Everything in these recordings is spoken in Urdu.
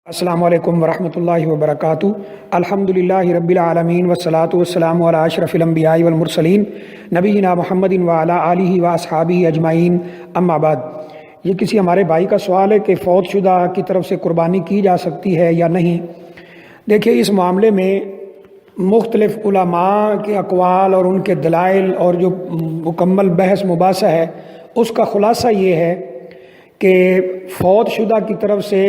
السلام علیکم ورحمۃ اللہ وبرکاتہ۔ الحمدللہ رب العالمین والصلاة والسلام علی اشرف الانبیاء والمرسلین نبینا محمد وعلی آلہ واصحابہ اجمعین، اما بعد۔ یہ کسی ہمارے بھائی کا سوال ہے کہ فوت شدہ کی طرف سے قربانی کی جا سکتی ہے یا نہیں۔ دیکھیے، اس معاملے میں مختلف علماء کے اقوال اور ان کے دلائل اور جو مکمل بحث مباحثہ ہے، اس کا خلاصہ یہ ہے کہ فوت شدہ کی طرف سے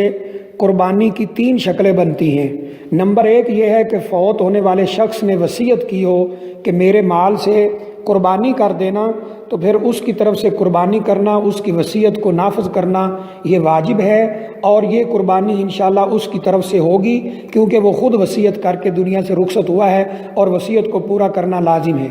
قربانی کی 3 شکلیں بنتی ہیں۔ نمبر 1 یہ ہے کہ فوت ہونے والے شخص نے وصیت کی ہو کہ میرے مال سے قربانی کر دینا، تو پھر اس کی طرف سے قربانی کرنا، اس کی وصیت کو نافذ کرنا یہ واجب ہے، اور یہ قربانی انشاءاللہ اس کی طرف سے ہوگی، کیونکہ وہ خود وصیت کر کے دنیا سے رخصت ہوا ہے اور وصیت کو پورا کرنا لازم ہے۔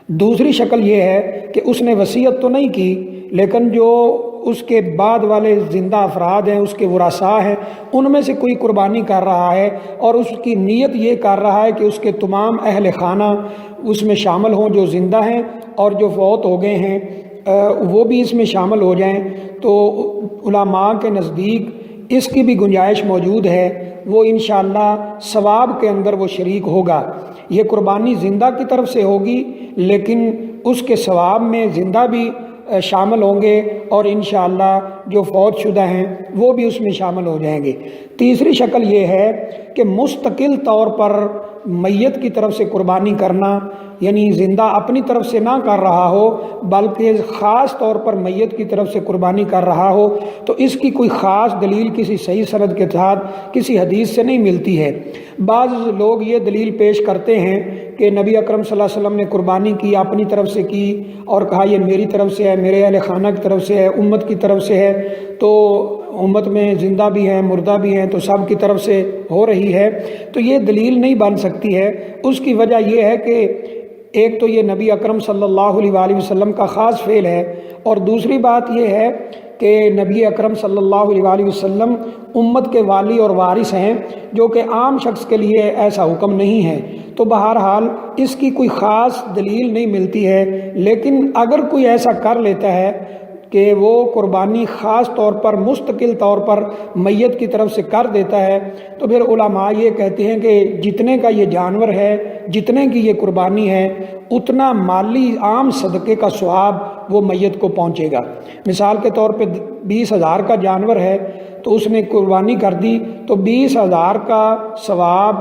دوسری شکل یہ ہے کہ اس نے وصیت تو نہیں کی، لیکن جو اس کے بعد والے زندہ افراد ہیں، اس کے ورثاء ہیں، ان میں سے کوئی قربانی کر رہا ہے اور اس کی نیت یہ کر رہا ہے کہ اس کے تمام اہل خانہ اس میں شامل ہوں جو زندہ ہیں، اور جو فوت ہو گئے ہیں وہ بھی اس میں شامل ہو جائیں، تو علماء کے نزدیک اس کی بھی گنجائش موجود ہے، وہ انشاءاللہ ثواب کے اندر وہ شریک ہوگا۔ یہ قربانی زندہ کی طرف سے ہوگی، لیکن اس کے ثواب میں زندہ بھی شامل ہوں گے، اور انشاءاللہ جو فوت شدہ ہیں وہ بھی اس میں شامل ہو جائیں گے۔ تیسری شکل یہ ہے کہ مستقل طور پر میت کی طرف سے قربانی کرنا، یعنی زندہ اپنی طرف سے نہ کر رہا ہو بلکہ خاص طور پر میت کی طرف سے قربانی کر رہا ہو، تو اس کی کوئی خاص دلیل کسی صحیح سند کے ساتھ کسی حدیث سے نہیں ملتی ہے۔ بعض لوگ یہ دلیل پیش کرتے ہیں کہ نبی اکرم صلی اللہ علیہ وسلم نے قربانی کی، اپنی طرف سے کی، اور کہا یہ میری طرف سے ہے، میرے اہل خانہ کی طرف سے ہے، امت کی طرف سے ہے، تو امت میں زندہ بھی ہیں مردہ بھی ہیں، تو سب کی طرف سے ہو رہی ہے، تو یہ دلیل نہیں بن سکتی ہے۔ اس کی وجہ یہ ہے کہ ایک تو یہ نبی اکرم صلی اللہ علیہ وآلہ وسلم کا خاص فعل ہے، اور دوسری بات یہ ہے کہ نبی اکرم صلی اللہ علیہ وآلہ وسلم امت کے والی اور وارث ہیں، جو کہ عام شخص کے لیے ایسا حکم نہیں ہے، تو بہرحال اس کی کوئی خاص دلیل نہیں ملتی ہے۔ لیکن اگر کوئی ایسا کر لیتا ہے کہ وہ قربانی خاص طور پر مستقل طور پر میت کی طرف سے کر دیتا ہے، تو پھر علماء یہ کہتے ہیں کہ جتنے کا یہ جانور ہے، جتنے کی یہ قربانی ہے، اتنا مالی عام صدقے کا ثواب وہ میت کو پہنچے گا۔ مثال کے طور پہ 20,000 کا جانور ہے، تو اس نے قربانی کر دی، تو 20,000 کا ثواب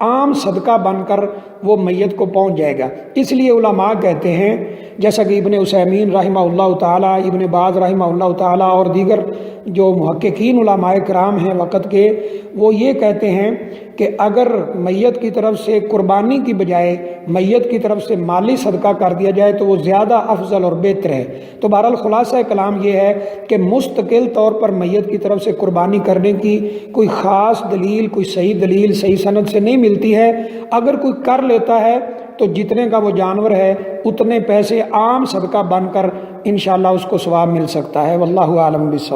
عام صدقہ بن کر وہ میت کو پہنچ جائے گا۔ اس لیے علماء کہتے ہیں، جیسا کہ ابن عثیمین رحمہ اللہ تعالیٰ، ابن باز رحمہ اللہ تعالیٰ، اور دیگر جو محققین علماء کرام ہیں وقت کے، وہ یہ کہتے ہیں کہ اگر میت کی طرف سے قربانی کی بجائے میت کی طرف سے مالی صدقہ کر دیا جائے تو وہ زیادہ افضل اور بہتر ہے۔ تو بہرحال خلاصہ کلام یہ ہے کہ مستقل طور پر میت کی طرف سے قربانی کرنے کی کوئی خاص دلیل، کوئی صحیح دلیل صحیح سند سے نہیں ملتی ہے۔ اگر کوئی کر لیتا ہے تو جتنے کا وہ جانور ہے اتنے پیسے عام صدقہ بن کر انشاءاللہ اس کو ثواب مل سکتا ہے۔ واللہ اعلم بالصواب۔